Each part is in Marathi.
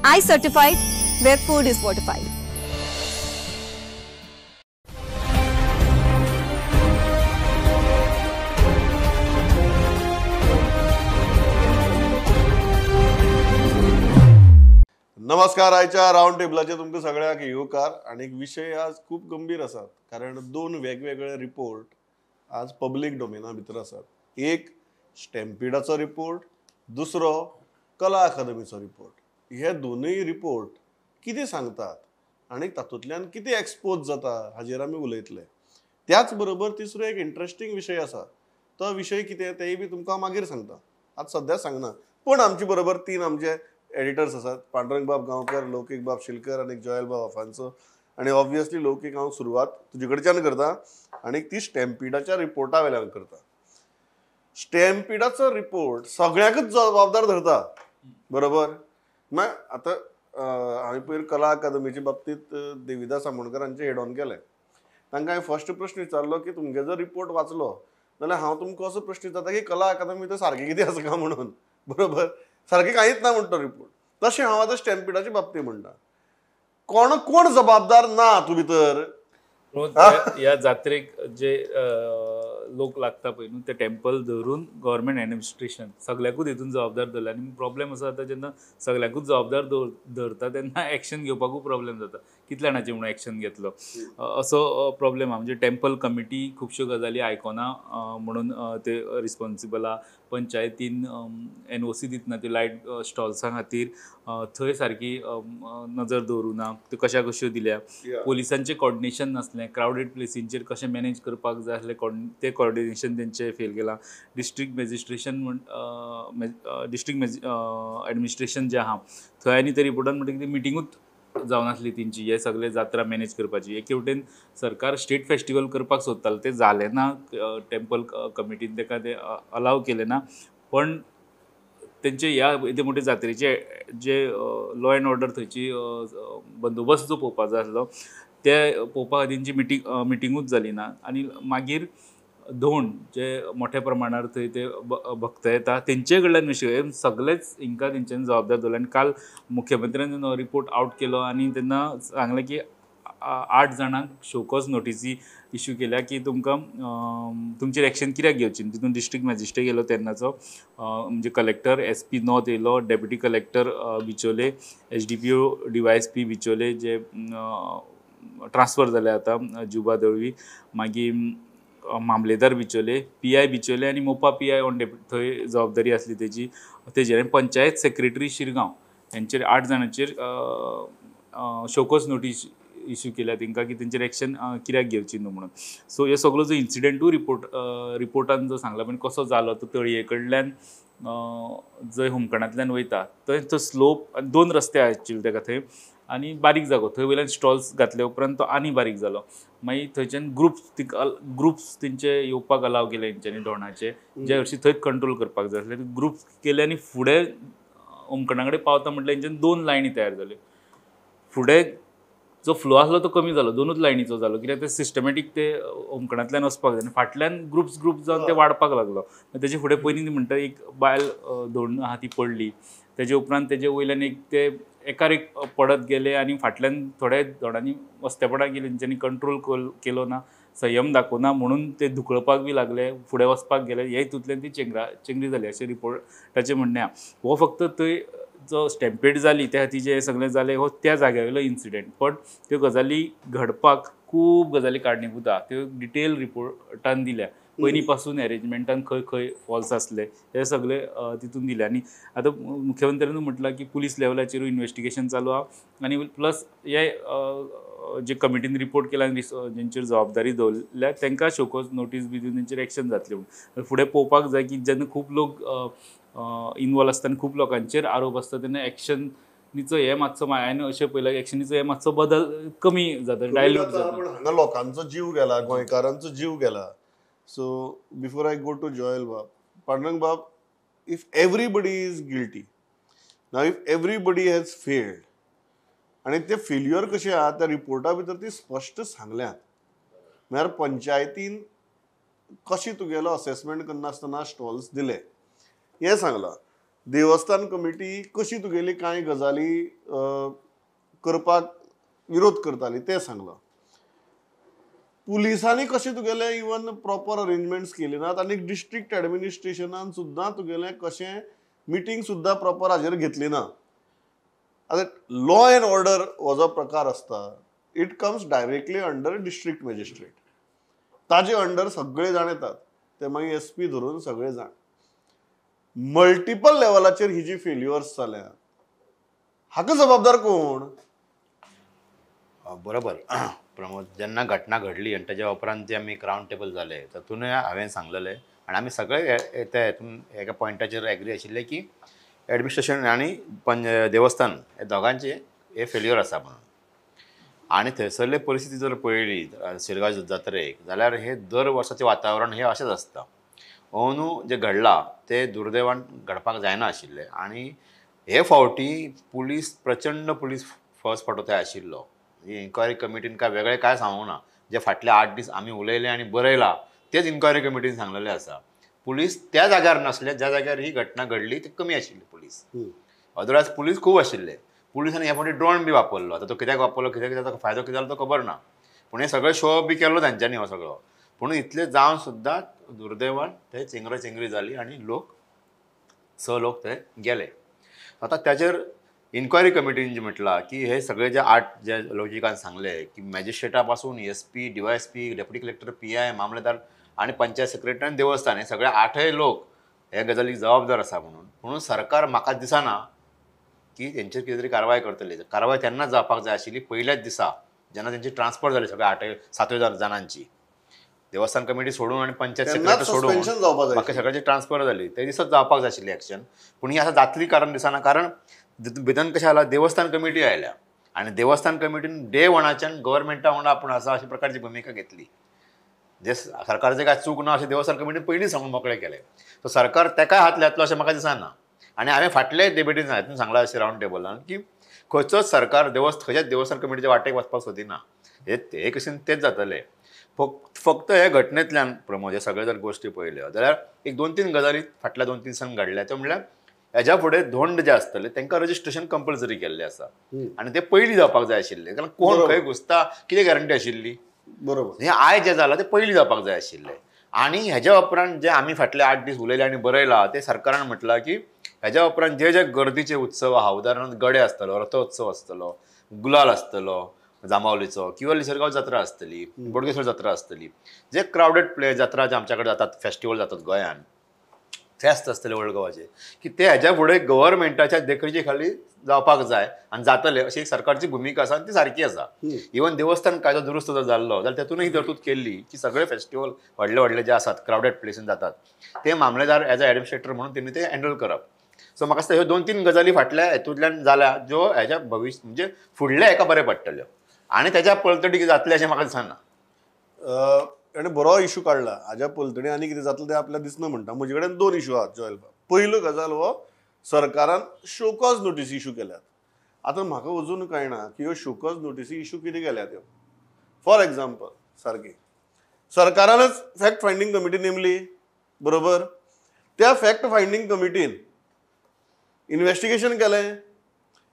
I certified where food is fortified. नमस्कार. आयच्या राऊंड टेबलाचे तुमकां सगळ्यांक येवकार. आणि विषय आज खूप गंभीर आसात, कारण दोन वेगवेगळे रिपोर्ट आज पब्लीक डोमेना भितर आसात. एक स्टॅम्पिडाचो रिपोर्ट, दुसरो कला अकादमीचो रिपोर्ट. हे दोनूय रिपोर्ट कितें सांगतात आनी तातूंतल्यान कितें एक्सपोज जाता हाजेर आमी उलयतले. त्याच बरोबर तिसरो एक इंट्रस्टिंग विशय आसा. तो विशय कितें तेय बी तुमकां मागीर सांगता, आज सद्या सांगना. पण आमचे बरोबर तीन आमचे एडिटर्स आसात. पांडुरंग बाब गांवकर, लौकीक बाब शिलकर आणि जॉयल बाब अफांचो. आणि ऑब्वियसली लौकीक हांव सुरवात तुजे कडच्यान करता आणि ती स्टॅम्पिडाच्या रिपोर्टा वेल्यान करता. स्टॅम्पिडाचो रिपोर्ट सगळ्यांकच जबाबदार धरता, बरोबर. मागीर आतां हांवें पयर कला अकादमीच्या बाबतींत देविदास आमोणकरांचे हेड ऑन केलें. तांकां हांवें फर्स्ट प्रश्न विचारलो की तुमगे जर रिपोर्ट वाचलो जाल्यार हांव तुमकां असो प्रश्न विचारता की कला अकादमी तर सारकें कितें आसा काय म्हणून, बरोबर. सारकें कांयच ना म्हणटा रिपोर्ट. तशें हांव आतां स्टॅम्पिडाच्या बाबतींत म्हणटा. कोण जबाबदार ना तूं भितर? ह्या जात्रेक जे लोक लागता पळय न्हू, ते टेम्पल धरून गव्हर्मेंट एडमिनिस्ट्रेशन सगळ्याकूच हितून जबाबदार धरला. आनी प्रॉब्लेम असो जाता जेन्ना सगळ्याकूच जबाबदार धरता तेन्ना एक्शन घेवपाकूच प्रॉब्लेम जाता. कितल्या जाणांची म्हणून एक्शन घेतलो असो प्रॉब्लेम आहा. म्हणजे टेम्पल कमिटी खुबश्यो गजाली आयकना म्हणून ते रिस्पॉन्सिबल आहा. पंचायतीन NOC दितना त्यो लायट स्टॉल्सां खातीर थंय सारकी नजर दवरूं ना. त्यो कश्यो दिल्या. पोलिसांचें कॉर्डिनेशन नासलें. क्रावडेड प्लेसींचेर कशें मॅनेज करपाक जाय आसलें ते कॉर्डिनेशन तेंचें फेल केलां. डिस्ट्रिक्ट एडमिनिस्ट्रेशन जें आहा थंय आनी ते रिपोर्टान म्हणटा की मिटिंगूच जावनासली तेंची हे सगळे जात्रा मॅनेज करपाची. एके वटेन सरकार स्टेट फेस्टिवल करपाक सोदतालो, तें जालें ना. टेम्पल कमिटीन ताका ते अलाव केलें ना. पण तेंचे ह्या एदे मोठे जात्रेचे जे लॉ एंड ऑर्डर थंयची बंदोबस्त जो पळोवपाक जाय आसलो ते पळोवपा खातीर तेंची मिटिंगूच जाली ना. आनी मागीर धोंड जे मोठ्या प्रमाणार थंय ते भक्त येता तेंचे कडल्यान विशय सगळेच हिंकां तेंच्यांनी जबाबदार धरला. आनी काल मुख्यमंत्र्यान रिपोर्ट आउट केलो आनी तेन्ना सांगलें की 8 जाणांक शोकॉज नोटिसी इश्यू केल्या की तुमकां तुमचेर एक्शन कित्याक घेवची. तितून डिस्ट्रिक्ट मॅजिस्ट्रेट येयलो तेन्नाचो, म्हणजे कलेक्टर SP नॉर्थ येयलो, डेप्युटी कलेक्टर बिचोले, SDPO DYSP बिचोले जे ट्रान्सफर जाले आतां जुबा दळवी, मागीर मामलेदार बिचोले, PI बिचोले आनी मोपा PI ऑन थंय जबाबदारी आसली तेजी. पंचायत सेक्रेटरी शिरगांव हेंचेर 8 जाणांचेर शोकॉज नोटीस इश्यू केल्या तेंकां की तेंचेर एक्शन कित्याक घेवची न्हू म्हणून. सो हे सगळो जो इन्सिडेंटूय रिपोर्टान जो सांगला पण कसो जालो तो तळये कडल्यान जंय होमखणांतल्यान वयता थंय तो स्लोप 2 रस्ते आशिल्ले तेका थंय आनी बारीक जागो थंय वयल्यान स्टॉल्स घातले उपरांत तो आनी बारीक जालो. मागीर थंयच्यान ग्रुप्स तेंचे येवपाक अलाव केले हेंच्यांनी धोंडाचे, जे हरशीं थंयच कंट्रोल करपाक जाय आसले. ग्रुप्स केले आनी फुडें होमखणा कडेन पावता म्हटल्यार हेंच्यान 2 लायनी तयार जाल्यो. फुडें जो फ्लो आसलो तो कमी जालो, 2च लायनीचो जालो, कित्याक ते सिस्टमॅटीक ते होमखणांतल्यान वचपाक जाय. फाटल्यान ग्रुप्स जावन ते वाडपाक लागलो. तेजे फुडें पयलीं म्हणटा एक बायल धोंड आहा ती पडली. तेजे उपरांत तेजे वयल्यान ते एकार एक पडत गेले आनी फाटल्यान थोड्या धोंडांनी वस्तेपणाक गेले. तेंच्यांनी कंट्रोल केलो ना, संयम दाखोवना म्हणून ते धुकळपाक बी लागले, फुडें वचपाक गेले. हे हितूंतल्यान ती चेंगरी जाली अशें रिपोर्टाचें म्हणणें आहा. हो फक्त थंय जो स्टॅम्पेड जाली त्या खातीर जे सगळें जालें हो त्या जाग्यावयलो इन्सिडेंट. पण त्यो गजाली घडपाक खूब गजाली कारणीभूत आहा. त्यो डिटेल रिपोर्टान दिल्या. पयलीं पासून अरेंजमेंटान खंय खंय फॉल्स आसले हे सगळे तितून दिले. आनी आतां मुख्यमंत्र्यान म्हटलां की पुलीस लेवलाचेरूय इन्वेस्टिगेशन चालू आहा आनी प्लस हे जे कमिटीन रिपोर्ट केला आनी जेंचेर जबाबदारी दवरल्या तांकां शोकॉज नोटीस बी दिवन तेंचेर एक्शन जातलें म्हणून. फुडें पळोवपाक जाय की जेन्ना खूब लोक इनवॉल्व आसता आनी खूब लोकांचेर आरोप आसता तेन्ना एक्शनीचो हे मातसो हांवें अशें पळयलां एक्शनीचो हे मातसो बदल कमी जाता, डायल्यूट जाता. पण हांगा लोकांचो जीव गेला, गोंयकारांचो जीव गेला. So before I go to Joel Bab, Pandurang Bab, if everybody is guilty, now if everybody has failed, आणि ते फेल्युअर कशें आहा त्या रिपोर्टा भितर ती स्पश्ट सांगल्यात. म्हळ्यार पंचायतीन कशी तुगेलो असेसमेंट करनासतना स्टॉल्स दिले हें सांगलां. देवस्थान कमिटी कशी तुगेली कांय गजाली करपाक विरोध करताली ते सांगलां. पुलिसांनी कशें तुगेलें इवन प्रॉपर अरेंजमेंट्स केले नात आनी डिस्ट्रिक्ट एडमिनिस्ट्रेशनान सुद्दां तुगेलें कशें मिटींग सुद्दां प्रॉपर हाजेर घेतली ना. आतां लॉ अँड ऑर्डर हो जो प्रकार आसता it comes directly under district magistrate. ताजे अंडर सगळे जाण येतात, ते मागीर SP धरून सगळे जाण. मल्टिपल लेवलाचेर ही जी फेल्युअर्स जाल्या हाका जबाबदार कोण? बरोबर प्रमोद, जेन्ना घटना घडली आनी ताच्या उपरांत जे आमी एक रावंड टेबल जाले तातूंतय हांवें सांगलेलें आनी आमी सगळे हितून एका पॉयंटाचेर एग्री आशिल्ले की एडमिनिस्ट्रेशन आनी देवस्थान हे दोगांचे हे फेल्युअर आसा म्हणून. आनी थंयसरले परिस्थिती जर पळयली शिरगांव जात्रेक जाल्यार हे दर वर्साचें वातावरण हे अशेंच आसता. अंदू जे घडलां ते दुर्दैवान घडपाक जायना आशिल्लें आनी हे फावटी प्रचंड पुलीस फर्स्ट फावटो थंय आशिल्लो. इन्क्वायरी कमिटीन काय वेगळें काय सांगूंक ना. जे फाटले 8 दीस आमी उलयले आनी बरयलां तेच इन्क्वायरी कमिटीन सांगलेलें आसा. पुलीस त्या जाग्यार नासले ज्या जाग्यार ही घटना घडली ते कमी आशिल्ले पुलीस. अदरवायज पुलीस खूब आशिल्ले. पुलिसांनी ह्या फावटी ड्रोन बी वापरलो. आतां तो कित्याक वापरलो, कित्याक ताका फायदो कितें जालो तो खबर ना. पूण हे सगळें शो बी केलो तांच्यांनी हो सगळो. पूण इतलें जावन सुद्दां दुर्दैवान थंय चिंगरा जाली आनी 6 लोक थंय गेले. आतां त्याचेर इन्क्वायरी कमिटीन जे म्हटलां की हे सगळे जे 8 जे लॉजिकान सांगले की मॅजिस्ट्रेटा पासून SP, DYSP, deputy collector, PI, मामलेदार आनी पंचायत सेक्रेटरी आनी देवस्थान हे सगळे 8 लोक हे गजालीक जबाबदार आसा म्हणून सरकार म्हाका दिसना की तेंचेर कितें तरी कारवाय करतले. कारवाय तेन्ना जावपाक जाय आशिल्ली पहिल्याच दिसा जेन्ना तेंची ट्रान्सफर जाली सगळे 7 जाणांची. देवस्थान कमिटी सोडून आनी पंचायत सेक्रेटरी सोडून बाकी सगळ्यांची ट्रान्सफर जाली ते दिसाच जावपाक जाय आशिल्ली एक्शन. पूण ही आतां जातली कारण दिसना. कारण भितन कशें जालां देवस्थान कमिटी आयल्या आनी देवस्थान कमिटीन डे 1च्यान गव्हर्मेंटा वांगडा आपूण आसा अशा प्रकारची भुमिका घेतली. जे सरकारचे काय चूक ना अशें देवस्थान कमिटीन पयलीं सांगून मोकळे केले. सो सरकार तेकाय हात लायतलो अशें म्हाका दिसना. आनी हांवें फाटले डिबेटीन हातून सांगलां अशें रावंड टेबलान की खंयचोच सरकार खंयच्याच देवस्थान कमिटीच्या वाटेक वचपाक सोदिना. हे कशें तेच जातलें. फक्त हे घटनेंतल्यान प्रमोद हे सगळे जर गोश्टी पळयल्यो जाल्यार एक 2-3 गजाली फाटल्या 2-3 दिसांनी घडल्या. त्यो म्हणल्यार हेज्या फुडें धोंड जे आसतले तांकां रजिस्ट्रेशन कंपल्सरी केल्लें आसा आनी ते पयलीं जावपाक जाय आशिल्लें. कारण कोण खंय घुसता कितें गॅरंटी आशिल्ली. बरोबर. हें आयज जें जालां तें पयलीं जावपाक जाय आशिल्लें. आनी हेज्या उपरांत जे आमी फाटले 8 दीस उलयले आनी बरयलां ते सरकारान म्हटलां की हेज्या उपरांत जे गर्दीचे उत्सव आहा उदाहरणार्थ गडे आसतलो, रथोत्सव आसतलो, गुलाल आसतलो जांबावलीचो किंवा लिसरगांव जात्रा आसतली, बोडगेश्वर जात्रा आसतली, जे क्रावडेड प्लेस जात्रा जे आमच्या कडेन जातात, फेस्टिवल जातात गोंयान, फेस्त आसतले ओल्ड गोवाचे की ते हेज्या फुडें गव्हर्मेंटाच्या देखरेचे खाली जावपाक जाय आनी जातले अशी एक सरकारची भुमिका आसा आनी ती सारकी आसा. इवन देवस्थान कायदो दुरुस्त जर जाल्लो जाल्यार तेतूनय तरतूद केल्ली की सगळे फेस्टिवल व्हडले जे आसात क्रावडेड प्लेसीन जातात ते मामलेदार एज अ एडमिनिस्ट्रेटर म्हणून तेणी ते हँडल करप. सो म्हाका दिसता ह्यो 2-3 गजाली फाटल्या हेतूंतल्यान जाल्या ज्यो हेज्या भविश्य म्हणजे फुडल्या हेका बरें पडटल्यो आनी तेज्या पलतडी जातलें अशें म्हाका दिसना. ताणें बरो इशू काडला. हाज्या पलतडी आनी कितें जातलें तें आपल्याक दिसना म्हणटा. म्हजे कडेन 2 इशू आहात जॉयल. पयलो गजाल हो सरकारान शोकॉज नोटीस इशू केल्यात. आतां म्हाका अजून कळना की ह्यो शोकॉज नोटीसी इशू कितें केल्यात ह्यो. फॉर एग्जाम्पल सारकी सरकारानच फॅक्ट फायंडींग कमिटी नेमली बरोबर. त्या फॅक्ट फायंडींग कमिटीन इन्व्हेस्टिगेशन केलें.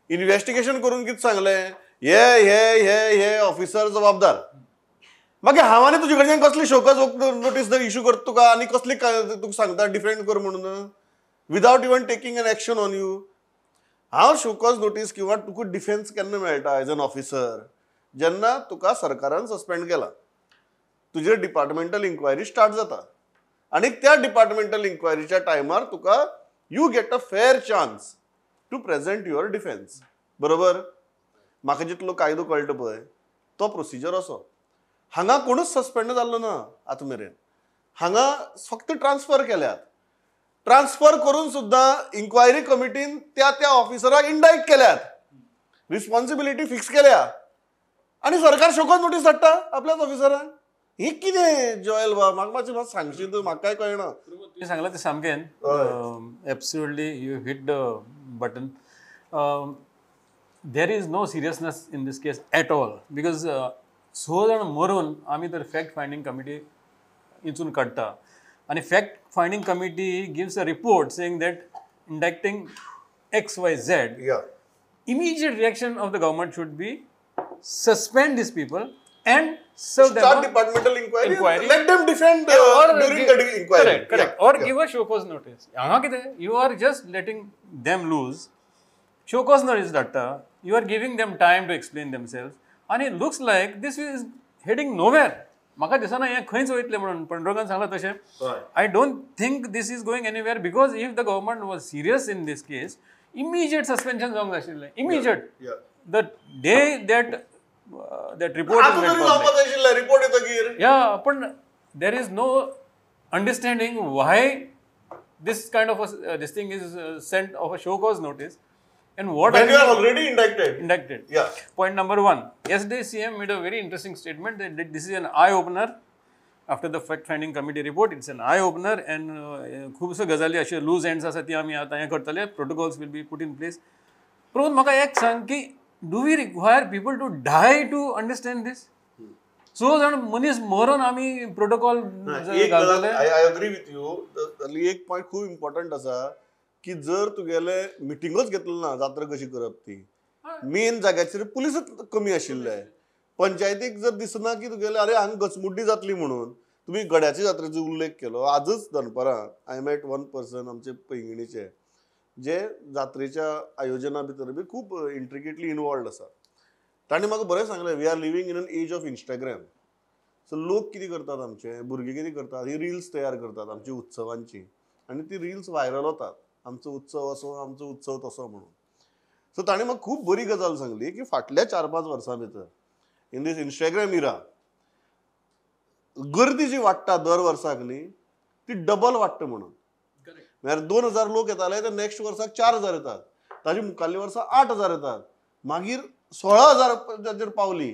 इन्व्हेस्टिगेशन करून कितें सांगलें हे ऑफिसर जबाबदार. मागीर हांव आनी तुजे कडच्यान कसली शोकॉज नोटीस इशू करता तुका आनी कसली तुका सांगता डिफेंड कर म्हणून without even taking an action on you. हांव शोकॉज नोटीस किंवा तुका डिफेन्स केन्ना मेळटा एज एन ऑफिसर जेन्ना तुका सरकारान सस्पेंड केला. तुजेर डिपार्टमेंटल इन्क्वायरी स्टार्ट जाता आनी त्या डिपार्टमेंटल इन्क्वायरीच्या टायमार तुका you get a fair chance to present your defence बरोबर. म्हाका जितलो कायदो कळटा पळय तो प्रोसिजर असो. हांगा कोणूच सस्पेंड जाल्लो ना आतां मेरेन. हांगा फक्त ट्रान्सफर केल्यात. ट्रान्सफर करून सुद्दां इन्क्वायरी कमिटीन त्या ऑफिसराक इंडायक्ट केल्यात, रिस्पॉन्सिबिलिटी फिक्स केल्या आनी सरकार शोकॉज नोटीस धाडटा आपल्याच ऑफिसराक. हे कितें जॉयल बा म्हाका मातशें सांगशीत म्हाका कांय कळना. तुवें सांगलां तें सामकें absolutely you hit the button. There is no seriousness in this case at all because 6 जाण मरून आमी तर फॅक्ट फायंडींग कमिटी हितून काडटा आनी fact finding committee gives a report saying that indicting XYZ, Yeah. immediate reaction of the government should be suspend these people and serve them Start a departmental inquiry. inquiry. Let them defend during the inquiry. Correct. Or give a show cause notice. You are just letting them loose. Show cause notice data. You are giving them time to explain themselves. And it looks like this is heading nowhere. म्हाका दिसना हें खंयच वयतलें म्हणून पंडरकान सांगलां तशें. I don't think this is going anywhere because if the government was serious in this case, immediate suspension जावंक जाय आशिल्लें. Immediate. Yeah. The day that report is made public. Report येतकीर. Yeah, but there is no understanding why this kind of this thing is sent of a show cause notice and what When are you are already indicted. indicted. Yeah. Point number one. Yesterday, CM made a very interesting statement that this is an eye-opener. After the fact-finding committee report, it's an eye-opener and खूबश्यो गजाली अशे लूज एंड्स आसा ती आमी आतां हें करतले. Protocols will be put in place. Pramod म्हाका एक सांग की do we require people to die to understand this? So जाण मनीस मरून आमी प्रोटोकॉल घालतले. I agree with you. एक पॉइंट खूप इम्पॉर्टंट आसा की जर तुगेले मिटिंगच घेतली ना जात्रा कशी करप ती मेन जाग्याचेर पुलीसच कमी आशिल्ले. पंचायतीक जर दिसना की तुगेले अरे हांगा गचमुड्डी जातली म्हणून तुम्ही गड्याच्या जात्रेचो उल्लेख केलो. आजच दनपारां आय मेट वन पर्सन आमचे पैंगिणीचे जे जात्रेच्या आयोजना भितर बी खूप इंट्रिकेटली इनवॉल्ड आसा. ताणें म्हाका बरें सांगलें we are living in an age of Instagram. So लोक कितें करतात आमचे भुरगे कितें करतात ही रील्स तयार करतात आमच्या उत्सवांची आनी ती रील्स व्हायरल वतात. आमचो उत्सव असो आमचो उत्सव तसो म्हणून. सो ताणें म्हाका खूब बरी गजाल सांगली की फाटल्या 4-5 वर्सां भितर इन दीस इंस्टाग्राम इरा गर्दी जी वाडटा दर वर्साक न्ही ती डबल वाडटा म्हणून. म्हळ्यार 2000 लोक येताले ते नेक्स्ट वर्साक 4000 येतात. ताजी मुखाल्ली वर्सां 8000 येतात. मागीर 16000 पावली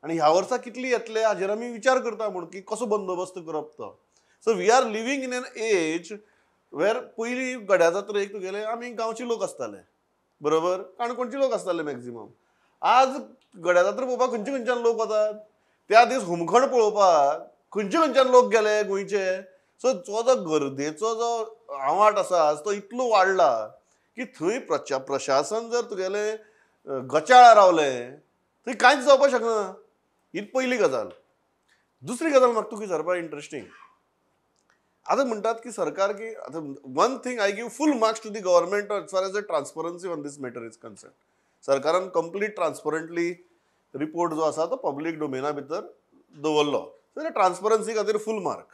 आनी ह्या वर्सा कितली येतले हाजेर आमी विचार करता म्हणून की कसो बंदोबस्त करप तो. So we are living in an age वेर पयलीं गड्या जात्रेक तुगेले आमी गांवचे लोक आसताले बरोबर काणकोणचे लोक आसताले मॅक्झिमम. आज गड्या जात्रा पळोवपाक खंयच्यान लोक वतात. त्या दीस होमखंड पळोवपाक खंयच्यान लोक गेले गोंयचे. सो जो गर्देचो जो आवाठ आसा तो इतलो वाडला की थंय प्रशासन जर तुगेले गचाळ रावले थंय कांयच जावपाक शकना. ही पयली गजाल. दुसरी गजाल म्हाका तुका विचारपाक इंट्रस्टिंग. आतां म्हणटात की सरकार की आतां one thing I give full marks to the government as far as the transparency on this matter is concern. सरकारान कंप्लीट ट्रान्सपरंटली रिपोर्ट जो आसा तो पब्लीक डोमेना भितर दवरलो. सो ट्रान्सपरन्सी खातीर फूल मार्क.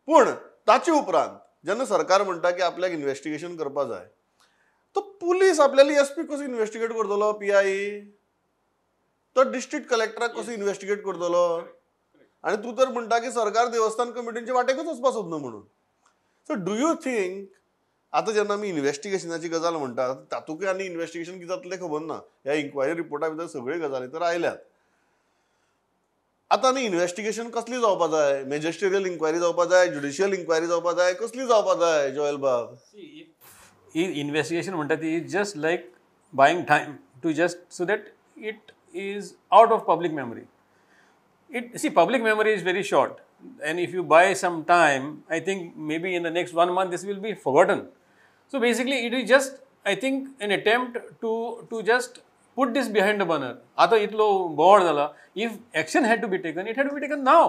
पूण ताचे उपरांत जेन्ना सरकार म्हणटा की आपल्याक इन्व्हेस्टिगेशन करपा जाय तो पुलीस आपल्याली एसपी कसो इन्व्हेस्टिगेट करतलो. PI तो डिस्ट्रिक्ट कलेक्टराक कसो इन्व्हेस्टिगेट करतलो. आणि तू तर म्हणटा की सरकार देवस्थान कमिटींच्या वाटेकच वचपाक सोदना म्हणून. सो डू यू थिंक आतां जेन्ना आमी इन्व्हेस्टिगेशनाची गजाल म्हणटा तातूंतय आनी इन्व्हेस्टिगेशन कितें जातलें खबर ना. ह्या इन्क्वायरी रिपोर्टा भितर सगळ्यो गजाली तर आयल्यात. आतां आनी इन्व्हेस्टिगेशन कसली जावपा जाय. मॅजिस्ट्रियल इन्क्वायरी जावपा जाय ज्युडिशियल इन्क्वायरी जावपा जाय कसली जावपा जाय जोयल बाब. Investigation म्हणटा ती just like buying time to just so that it is out of public memory. Public memory is very short, and if you buy some time, I think maybe in the next 1 month this will be forgotten. So basically, it is just I think an attempt to just put this behind the burner. आता इतलो बोवाळ जाला. If action had to be taken, it had to be taken now.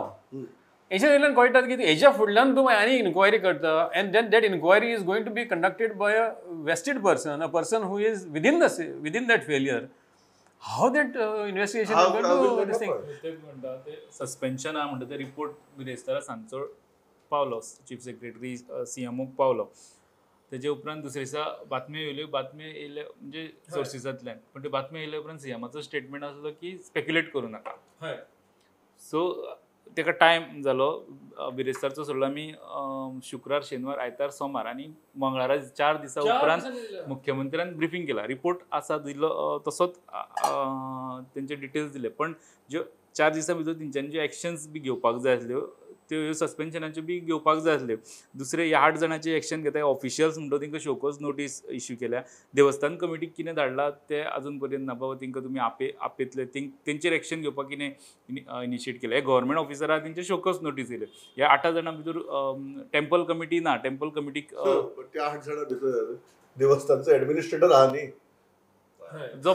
हेच्या वयल्यान कळटा की हेच्या फुडल्यान तूं आनी इन्क्वायरी करता and then that inquiry is going to be conducted by a vested person, a person who is within that failure. How that investigation is going to this thing? म्हणटा ते सस्पेन्शन म्हणटा ते रिपोर्ट बिरेस्तारा सांजचो पावलो चीफ सेक्रेटरी CMOक पावलो. तेजे उपरांत दुसरे दिसा बातम्यो येयले म्हणजे सोर्सिसांतल्यान. पण ते बातम्यो येयले उपरांत CMाचो स्टेटमेंट आसलो की स्पेक्युलेट करूं नाका. सो तेका टायम जालो. बिरेस्तारचो सोडलो आमी शुक्रार शेनवार आयतार सोमार आनी मंगळारा 4 दिसा उपरांत मुख्यमंत्र्यान ब्रिफींग केला. रिपोर्ट आसा दिलो तसोच तेंचे डिटेल्स दिले. पण ज्यो 4 दिसां भितर तेंच्यांनी ज्यो एक्शन्स बी घेवपाक जाय आसल्यो त्यो सस्पेन्शनाच्यो बी घेवपाक जाय आसल्यो. दुसरे 8 जाणांची एक्शन घेता ऑफिशियल्स म्हणटा तांकां शोकोज नोटीस इश्यू केल्या. देवस्थान कमिटीक कितें धाडला ते अजून पर्यंत ना. बाबा तांकां तुमी आपयतले तेंचेर एक्शन घेवपाक कितें इनिशिएट केलें. हे गव्हर्मेंट ऑफिसराक तेंचे शोकोज नोटीस येयले. ह्या 8 जाणां भितर टेम्पल कमिटी ना. टेम्पल कमिटीक त्या 8 जाणां भितर देवस्थानचो ऍडमिनिस्ट्रेटर आहा न्ही. जो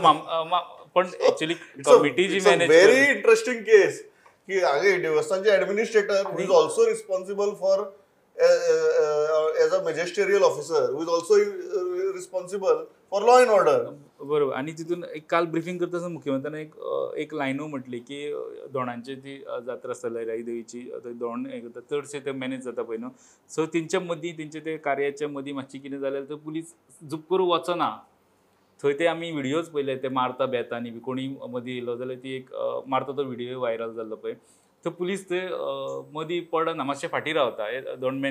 पण ऍक्च्युअली कमिटी जी मॅनेज व्हेरी इंटरेस्टिंग केस की हांगा देवस्थानचे administrator who is also responsible for as a magisterial officer who is also responsible for law and order. बरोबर. आणि तितून एक काल ब्रिफिंग करता मुख्यमंत्र्यान एक लायनू म्हटली की दोणांची ती जात्रा आसता लयराई देवीची दोण हे करता चडशे ते मॅनेज जाता पळय न्हू. सो तेंच्या मदीं तेंचे ते कार्याच्या मदीं मातशें कितें जाल्यार तर पुलीस झूप करून वचना. थंय ते आमी व्हिडियोज पळयले ते मारता बेतांनी बी कोणी मदीं येयलो जाल्यार ती एक मारता तो व्हिडियो व्हायरल जाल्लो पळय. तो पुलीस थंय मदीं पडना मातशें फाटीं रावता दोन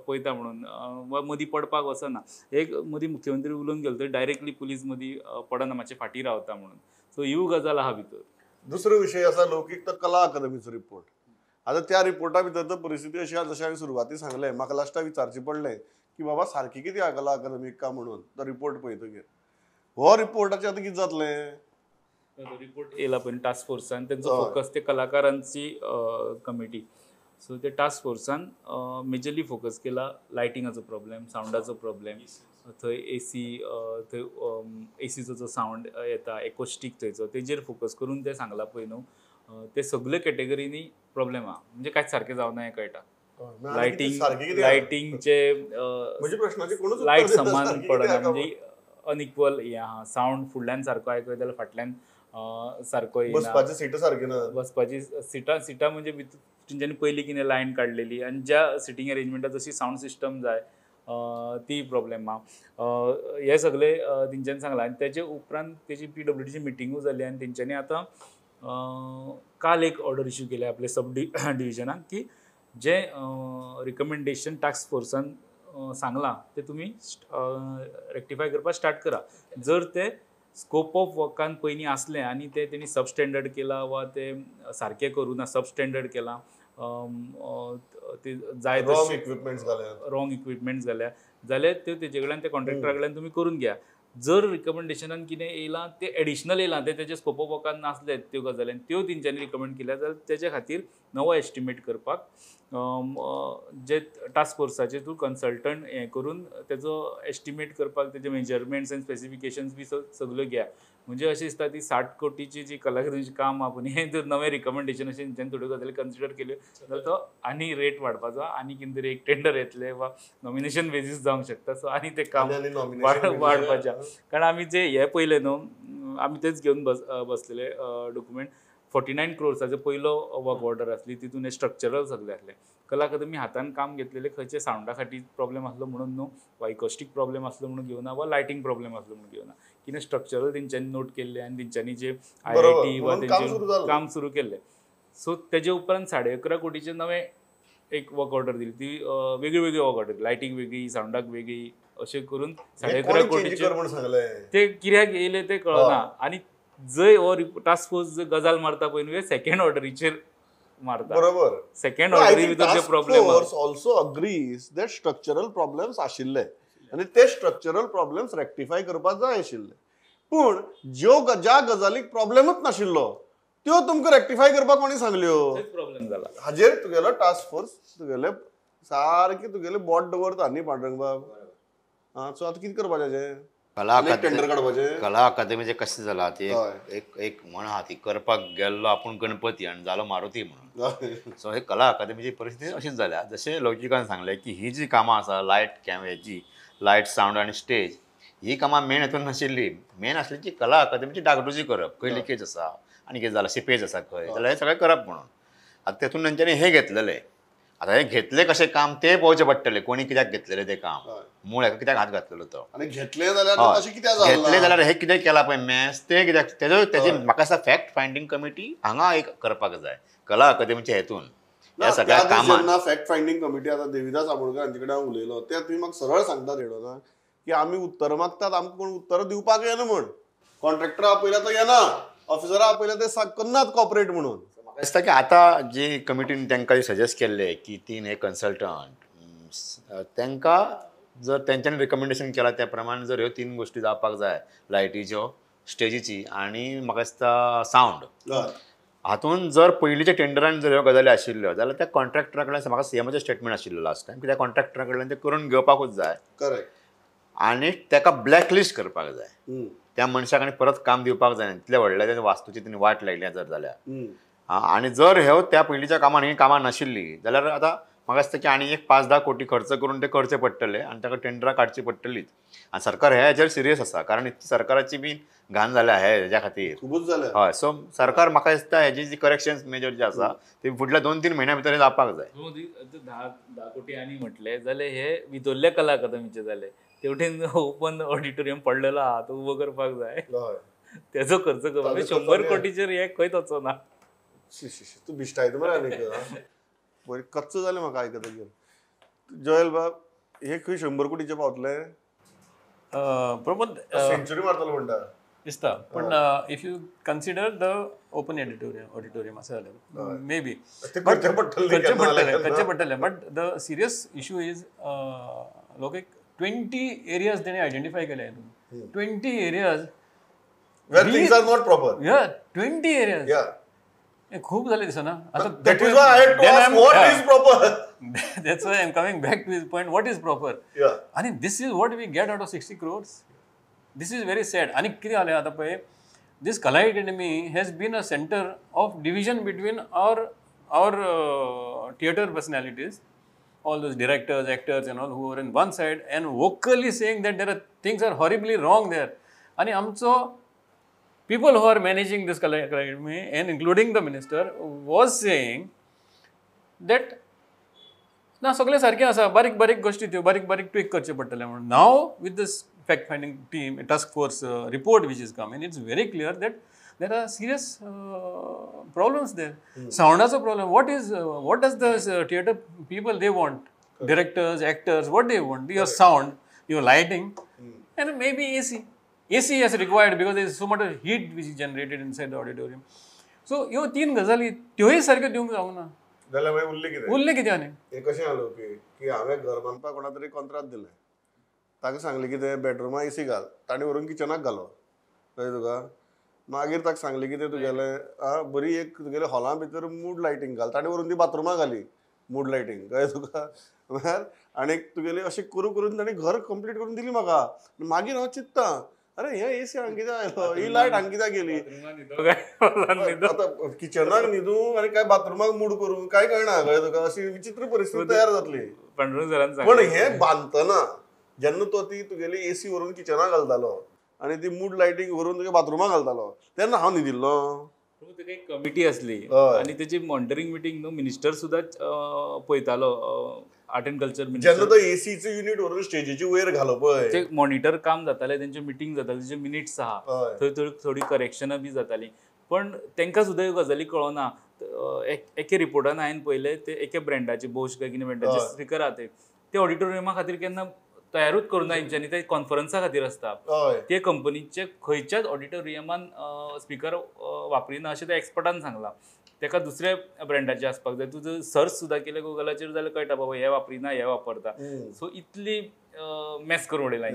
पळयता म्हणून वा मदीं पडपाक वचना. एक मदीं मुख्यमंत्री उलोवन गेलो थंय डायरेक्टली पुलीस मदीं पडना मातशें फाटीं रावता म्हणून. सो ह्यो गजाल आहा भितर. दुसरो विशय आसा लौकीक तो कला अकादमीचो रिपोर्ट. आता त्या रिपोर्टा भितर तर परिस्थिती अशी आसा जशें हांवें सुरवाती सांगलें म्हाका लास्टाक विचारचें पडलें की बाबा सारकी कितें आहा कला अकादमीक का म्हणून तो रिपोर्ट पळयतकीर. हो रिपोर्टाचें आतां कितें जातलें. रिपोर्ट येयला पण टास्क फोर्सान तेंचो फोकस ते कलाकारांची कमिटी. सो ते टास्क फोर्सान मेजरली फोकस केला लायटिंगाचो प्रॉब्लेम सावंडाचो प्रॉब्लेम. थंय एसी थंय एसीचो जो सावंड येता एकोस्टीक थंयचो तेजेर फोकस करून ते सांगला पळय न्हू. ते सगळे कॅटेगरीनी प्रॉब्लेम आहा म्हणजे कांयच सारकें जावना हें कळटा. लायटिंगचे लायट समान पडना म्हणजे अनइक्वल हें आहा. सावंड फुडल्यान सारको आयकूं जाल्यार फाटल्यान सारको येना. बसपाची सिटां सारकी ना. बसपाची सिटां म्हणजे तेंच्यांनी पयलीं कितें लायन काडलेली आनी ज्या सिटींग अरेंजमेंटाक जशी सावंड सिस्टम जाय ती प्रॉब्लेम आहा. हे सगळे तेंच्यांनी सांगलां. आनी तेजे उपरांत तेजी PWDची मिटिंगूय जाली आनी तेंच्यांनी आतां काल एक ऑर्डर इश्यू केल्या आपले सब डिविजनाक की जे रिकमेंडेशन टास्क फोर्सान सांगलां ते तुमी रेक्टिफाय करपाक स्टार्ट करा. जर ते स्कोप ऑफ वर्कान पयलीं आसलें आनी ते तेणी सबस्टँडर्ड केला वा ते सारकें करूं ना सबस्टँडर्ड केलां ते जाय रॉंग इक्विपमेंट्स जाल्यार जाल्यार त्यो तेजे कडल्यान ते कॉन्ट्रॅक्टरा कडल्यान तुमी करून घ्या. जर रिकमेंडेशनान कितें येयलां ते एडिशनल येयलां ते तेजे स्कोप ऑफ वर्कान नासले त्यो गजाली त्यो तेंच्यांनी रिकमेंड केल्या जाल्यार तेजे खातीर नवो एस्टिमेट करपाक जे टास्क फोर्साचे थ्रू कन्सल्टंट हें करून तेजो एस्टिमेट करपाक तेजे मेजरमेंट्स एंड स्पेसिफिकेशन्स बी सगळ्यो घ्या. म्हणजे अशें दिसता ती 60 कोटीची जी कलाकृतीचें काम आहा पळय हें जर नवें रिकमेंडेशन अशें तेंच्यांनी थोड्यो गजाली कन्सिडर केल्यो जाल्यार तो आनी रेट वाडपाचो आनी कितें तरी एक टेंडर येतले वा नॉमिनेशन बेजीस जावंक शकता. सो आनी तें काम वाडपाचें. कारण आमी जे हे पयले न्हू आमी तेच घेवन बसलेले डॉक्युमेंट 49 crores पयलो वर्क ऑर्डर आसली तितून हे स्ट्रक्चरल सगळे आसले. कला अकादमी हातान काम घेतलेले खंयचे सावंडा खातीर प्रॉब्लेम आसलो म्हणून न्हू वा इकोस्टीक प्रॉब्लेम आसलो म्हणून घेवना वा लायटिंग प्रॉब्लेम आसलो म्हणून घेवना. कितें स्ट्रक्चरल तेंच्यांनी नोट केल्ले आनी तेंच्यांनी जे IIT वा तेंचे काम सुरू केल्लें. सो तेजे उपरांत 11.5 कोटीचे नवें एक वर्क ऑर्डर दिली. ती वेगळी वेगळी वर्क ऑर्डर लायटिंग वेगळी सावंडाक वेगळी अशें करून 11.5 कोटीचे ते कित्याक येयले ते कळना. आनी जंय हो टास्क फोर्स जर गजाल मारता पळय न्हू सेकंड ऑर्डरीचेर मारता. बरोबर. सेकंड ऑर्डरी भितर जे problem also agrees that structural problems आशिल्ले आनी ते स्ट्रक्चरल प्रॉब्लेम्स रेक्टिफाय करपाक जाय आशिल्ले. पूण ज्या गजालीक प्रॉब्लेमूच नाशिल्लो त्यो तुमकां रेक्टिफाय करपाक कोणी सांगल्यो प्रॉब्लेम जाला. हाजेर तुगेलो टास्क फोर्स तुगेले सारके तुगेले बोट दवरता न्ही पांडुरंग बाब. सो आतां कितें करपाचें टेंडर काडपाचें. कला अकादमीचें कशें जालां ती एक म्हण आहा ती करपाक गेल्लो आपूण गणपती आनी जालो मारुती म्हणून. सो हे कला अकादमीची परिस्थिती अशीच जाल्या. जशें लौकिकान सांगलें की ही जी कामां आसा हेची लायट सावंड आनी स्टेज ही कामां मेन हेतून नाशिल्ली. मेन आसली की कला अकादमीची डागडुजी करप. खंय लिकेज आसा आनी कितें जालां सिपेज आसा खंय जाल्यार हें सगळें करप म्हणून. आतां तेतून तेंच्यांनी हें घेतलेलें. आतां हें घेतलें कशें काम तें पळोवचें पडटलें कोणी कित्याक घेतलेलें तें काम मूळ हेका कित्याक हात घातलेलो तो. घेतलें जाल्यार हे कितें केलां पळय मॅस तें कित्याक तेजे म्हाका दिसता फॅक्ट फायंडींग कमिटी हांगा एक करपाक जाय कला अकादमीच्या हेतून ह्या सगळ्या कामां. फॅक्ट फायंडींग कमिटी आतां देविदास आमोणकर हांचे कडेन हांव उलयलो ते तुमी म्हाका सरळ सांगतात हेडोना की आमी उत्तर मागतात आमकां कोण उत्तर दिवपाक येना म्हण. कॉन्ट्रॅक्टर आपयल्या तो येना ऑफिसरा आपयल्या ते करनात कॉपरेट म्हणून. म्हाका दिसता की आतां जी कमिटीन तांकां सजेस्ट केल्लें की 3 हे कन्सल्टंट तांकां जर तेंच्यांनी रिकमेंडेशन केलां त्या प्रमाणे जर ह्यो 3 गोश्टी जावपाक जाय लायटीच्यो स्टेजीची आनी म्हाका दिसता सावंड हातून जर पयलींच्या टेंडरान जर ह्यो गजाली आशिल्ल्यो जाल्यार त्या कॉन्ट्रॅक्टरा कडल्यान म्हाका CMचे स्टेटमेंट आशिल्लो लास्ट टायम की त्या कॉन्ट्रॅक्टरा कडल्यान ते करून घेवपाकूच जाय. करेक्ट. आनी ताका ब्लॅकलिस्ट करपाक जाय. त्या मनशाक आनी परत काम दिवपाक जायना. तितल्या व्हडल्या त्या वास्तूची तिणी वाट लायल्या जर जाल्यार. आनी जर ह्यो त्या पयलींच्या कामान ही कामां नाशिल्ली जाल्यार आतां म्हाका दिसता की आनी एक 5-10 कोटी खर्च करून ते करचे पडटले आनी ताका टेंडरां काडची पडटलीच. आनी सरकार हेजेर सिरियस आसा कारण इतली सरकाराची बी घाण जाल्या हेज्या खातीर. खूबच जालें. हय. सो सरकार म्हाका दिसता हेजी जी करेक्शन मेजर जे आसा ते फुडल्या 2-3 म्हयन्या भितर जावपाक जाय. 10 कोटी आनी म्हटले जाल्यार हे भितरले कला अकादमीचे जाले. तेवटेन ओपन ऑडिटोरियम पडलेलो आहा तो उबो करपाक जाय. तेजो खर्च करपाक 100 कोटीचेर हे खंयच वचना. तू बिश्टायत मरे आनीक बरें कच्च जालें म्हाका आयकतकीर. जयल बाब हे खंय 100 कोटीचे पावतले? प्रमोद सेंचुरी मारतलो म्हणटा दिसता. पण if you consider the open auditorium आसा जाल्यार मे बी करचे पडटले. But the serious issue is लोक 20 एरियाज तेणे आयडेंटिफाय केले. 20 areas where things are not proper. 20 areas खूप झाले दिसना. That is why I had to ask what is proper. That's why I'm coming back to his point. What is proper? आणि this is what we get out of 60 crores. This is very sad. आणि किती झाले आता पळय this Kala Academy has been a center of division between our theater personalities, all those directors, actors and all who are in one side and vocally saying that there are things are horribly wrong there. आणि आमचो people who are managing this Kala Academy and including the minister was saying that ना सगळे सारखे आसा बारीक बारीक गोष्टी त्यो बारीक बारीक ट्विक करचे पडटले म्हणून. Now with this fact finding team task force report which is come in it's very clear that there are serious problems there. सावंडाचो problem. What does the theatre people they want, directors, actors, what they want? Your sound, your lighting and maybe AC is required because there is so much heat which is generated inside the auditorium. So ह्यो 3 गजाली त्योय सारक्यो दिवंक जावना जाल्यार मागीर उरले कितें आनी हे कशें जालो की हांवें घर बांदपाक कोणा तरी कॉन्ट्रॅक्ट दिलें. ताका सांगलें कितें बेडरुमा AC घाल, ताणें व्हरून किचनाक घालो कळ्ळें तुका. मागीर ताका सांगलें कितें तुगेलें बरी एक तुगेले हॉला भितर मूड लायटींग घाल, ताणें व्हरून ती बाथरुमाक घाली मूड लायटींग कळ्ळें तुका. आनीक तुगेली अशें करून करून ताणें घर कंप्लीट करून दिली म्हाका. मागीर हांव चिंत्तां अरे हे AC हांगा कित्याक आयलो, ही लायट हांगा कित्याक गेली. आतां किचनाक न्हिदू आनी काय बाथरुमाक मूड करूं काय कळना कळ्ळें तुका. अशी विचित्र परिस्थिती तयार जातली. पण हे बांदतना जेन्ना तो ती तुगेली AC व्हरून किचनाक घालतालो आनी ती मूड लायटींग व्हरून तुगे बाथरुमाक घालतालो तेन्ना हांव न्हिदिल्लो. तुका एक कमिटी असली आनी तेची मॉनिटरींग मिटींग न्हू मिनिस्टर सुद्दां पळयतालो. आर्ट एंड कल्चर जेन्ना तो ACचो युनिट व्हरून स्टेजीची वयर घालो पळय ते मॉनिटर काम जाताले, तेंचे मिटींग जाताली, तेचे मिनिट्स आहा थंय थोडी करेक्शनां बी जाताली. पण तांकां सुद्दां ह्यो गजाली कळना. एके रिपोर्टान हांवें पळयले ते एके ब्रँडाचे बोश काय कितें ब्रँडाचे स्पिकर आहा ते ऑडिटोरियमा खातीर केन्ना तयारूच करूना हेंच्यांनी. ते कॉन्फरन्सा खातीर आसता. ते कंपनीचे खंयच्याच ऑडिटोरियमान स्पिकर वापरिना अशें त्या एक्सपर्टान सांगलां. ताका दुसऱ्या ब्रँडाचे आसपाक जाय. तुजो सर्च सुद्दां केलें गुगलाचेर जाल्यार कळटा बाबा हे वापरिना हे वापरता. सो इतली मॅस करून उडयला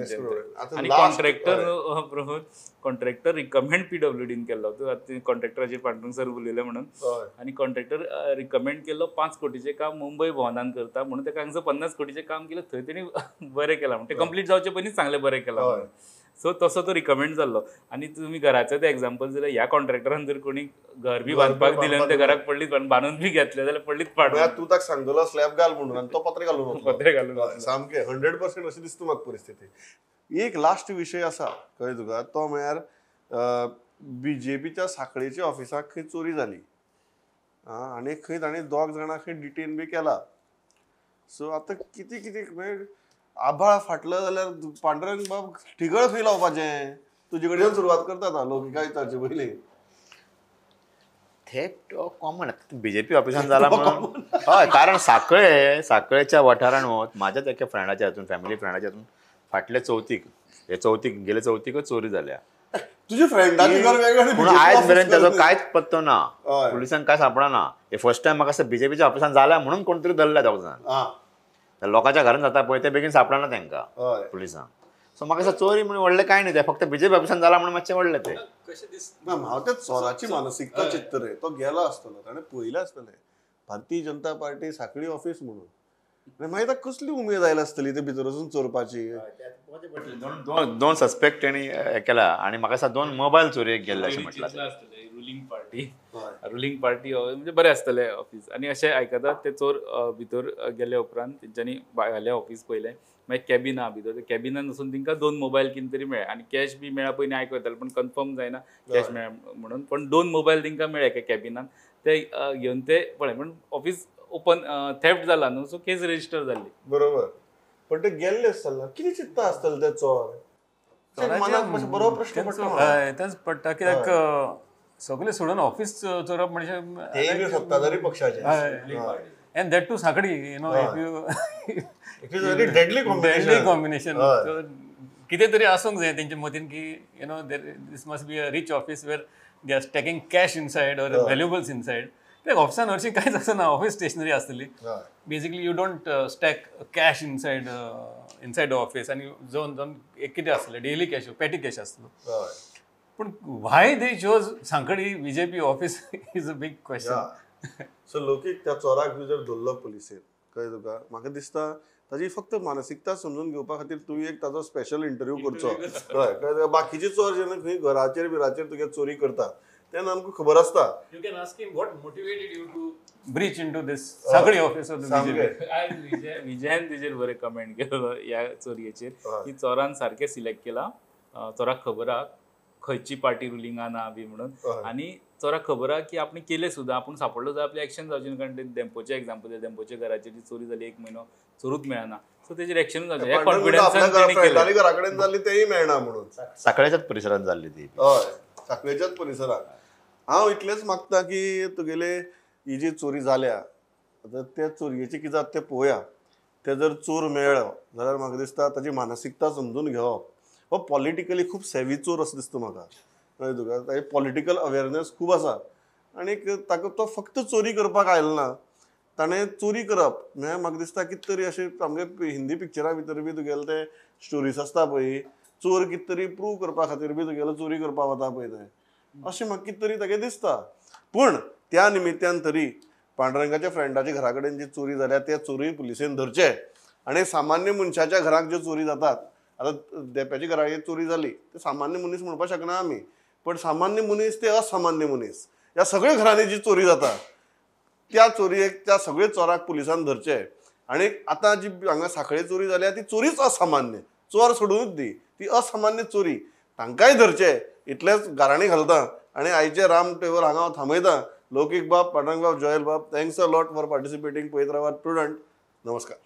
आनी कॉन्ट्रॅक्टर रिकमेंड PWDन केल्लो. कॉन्ट्रॅक्टराचेर पांडुरंग सर उलयले म्हणून. आनी कॉन्ट्रॅक्टर रिकमेंड केल्लो 5 कोटीचें काम मुंबय भवनान करता म्हणून. ताका हांगसर 50 कोटीचें काम केलें थंय तेणी बरें केलां म्हणून. ते कंप्लीट जावचे पयलींच सांगलें बरें केलां. सो तसो तो रिकमेंड जाल्लो. आनी तुमी घराचो ते एग्जाम्पल दिलें. ह्या कॉन्ट्रॅक्टरान जर कोणी घर बी बांदपाक दिलें आनी ते घराक पडलीत बांदून बी घेतले जाल्यार पडलीत पाडून. तूं ताका सांगतलो स्लॅब घाल म्हणून आनी तो पत्रे घालून पत्रे घालून सामकें 100% अशें दिसता म्हाका परिस्थिती. एक लास्ट विशय आसा कळ्ळें तुका. तो म्हळ्यार BJPच्या सांखळेच्या ऑफिसाक खंय चोरी जाली आनी खंय ताणें 2 जाणां खंय डिटेन बी केला. सो आतां कितें कितें आभाळ फाटलं जाल्यार पांडुरंग बाब ठिगळ खंय लावपाचें. तुजे कडेन सुरवात करतात लोक काय ताचे पयलीं ते कॉमन BJP ऑफिसान जाला म्हणून. हय कारण सांखळेच्या वाठारान वच म्हाज्याच एका फ्रेंडाच्या हातून फॅमिली फ्रेंडाच्या हातून फाटल्या चवथीक गेले चवथीकच चोरी जाल्या. तुझे फ्रेंडाचे घर वेगळें पूण आयज मेरेन ताजो कांयच पत्तो ना. पुलिसांक कांय सापडना. हे फर्स्ट टायम म्हाका असं BJPच्या ऑफिसान जाल्या म्हणून कोण तरी धरल्या दोग जाण. लोकांच्या घरान जाता पळय ते बेगीन सापडना तांकां पुलिसांक. सो म्हाका दिसता चोरी म्हणून व्हडलें कांय न्ही. ते फक्त BJP ऑफिसान जाला म्हणून मातशें व्हडलें ते. हांव ते चोराची मानसिकता चित्त रे. तो गेलो आसतलो ताणें पळयलें आसतलें भारतीय जनता पार्टी सांखळी ऑफिस म्हणून माहिती कसली उमेद आयला आसतली ते भितर वचून चोरपाची. दोन सस्पेक्ट तेणी हे केला आनी म्हाका दिसता 2 मोबायल चोरयेक गेल्ले अशें म्हटलां. रुलींग पार्टी म्हणजे बरें आसतलें ऑफिस. आनी अशें आयकतात ते चोर भितर गेले उपरांत तेंच्यांनी भायले ऑफिस पळयलें, मागीर कॅबिन आहा भितर, कॅबिनान वचून तांकां 2 मोबायल कितें तरी मेळ्ळे आनी कॅश बी मेळ्ळा. पयलीं आयकूं येतालें पण कन्फर्म जायना कॅश मेळ्ळा म्हणून, पण 2 मोबायल तांकां मेळ्ळे एका कॅबिनान. ते घेवन ते पळय पण ऑफिस ओपन थेफ्ट जाला न्हू, सो केस रजिस्टर जाल्ली. बरोबर. पण ते गेल्ले आसतले कितें चिंतता आसतले ते चोर? मनाक मातसो बरो प्रश्न पडटा. तेंच पडटा कित्याक सगळें सोडून ऑफिस चोरप म्हणजे तेय सत्ताधारी पक्षाचे. And that to Sankhali, you know, if you it is very deadly combination. कितें तरी आसूंक जाय तेंच्या मतीन की you know this must be a rich office where they are stacking cash inside or valuables inside. त्या ऑफिसान हरशीं कांयच आसना, ऑफिस स्टेशनरी आसतली. Basically you don't stack cash inside office. आनी जावन कितें आसतलें डेली कॅश, पॅटी कॅश आसतलो. पण why they chose Sankhali BJP office is a big question. So लोकीक त्या चोराक जर धरलो पुलिसेन, कळ्ळें तुका, म्हाका दिसता ताजी फक्त मानसिकता समजून घेवपा खातीर तुवें एक ताजो स्पेशल इंटरव्यू करचो. कळ्ळें. बाकीचे चोर जेन्ना खंय घराचेर बिराचेर तुगे चोरी करता तेन्ना आमकां खबर आसता. You can ask him what motivated you to breach into this Sagadi office of the BJP. आज विजयान तेजेर बरें कमेंट केलो ह्या चोरयेचेर की चोरान सारकें सिलेक्ट केला. चोराक खबर आहा खंयची पार्टी रुलिंगान आहा बी म्हणून, आनी चोराक खबर आहा की आपण केले सुद्दां, आपूण सांपडलो जाल्यार आपलें एक्शन जावचें ना. कारण डेम्पोचें एग्जाम्पल, डेम्पोच्या घराचेर जी चोरी जाली 1 म्हयनो चोरूच मेळना, सो तेजेर एक्शन जावचें. हे कॉन्फिडन्सान तेणी केलें. घरा कडेन जाल्ली तेय मेळना म्हणून सांखळेच्याच परिसरांत जाल्ली ती. हय, सांखळेच्याच परिसरांत. हांव इतलेंच मागता की तुगेले ही जी चोरी जाल्या आतां त्या चोरयेचें कितें जाता तें पळोवया. ते जर चोर मेळ्ळो जाल्यार म्हाका दिसता ताची मानसिकता समजून घेवप. हो पॉलिटिकली खूब सेवी चोर असो दिसता म्हाका. कळ्ळें तुका. ताची पॉलिटिकल अवेरनेस खूब आसा आनीक ताका तो फक्त चोरी करपाक आयलो ना, ताणें चोरी करप म्हणजे म्हाका दिसता कितें तरी अशें सामकें हिंदी पिक्चरां भितर बी तुगेले ते स्टोरीज आसता पळय, चोर कितें तरी प्रूव करपा खातीर बी तुगेलो चोरी करपाक वता पळय ते, अशें म्हाका कितें तरी तागे दिसता. पूण त्या निमित्यान तरी पांडुरंगाच्या फ्रेंडाच्या घरा कडेन जी चोरी जाल्या ते चोरी पुलिसेन धरचे. आनी सामान्य मनशाच्या घराक ज्यो चोरी जातात, आतां देप्याच्या घराक चोरी जाली ते सामान्य मनीस म्हणपाक शकना आमी, पण सामान्य मनीस ते असामान्य मनीस ह्या सगळ्या घरांनी जी चोरी जाता त्या चोरयेक, त्या सगळ्या चोराक पुलिसान धरचे. आनी आतां जी हांगा सांखळे चोरी जाल्या ती चोरीच असामान्य, चोर सोडूनच दी, ती असामान्य चोरी, तांकांय धरचे इतलेंच गाराणी घालता. आनी आयचे राम टेवर हांगा हांव थांबयता. लौकीक बाब, पांडुरंग बाब, जोयल बाब, थँक्स अ लॉट फॉर पार्टिसिपेटींग. पळयत रावात प्रुडंट. नमस्कार.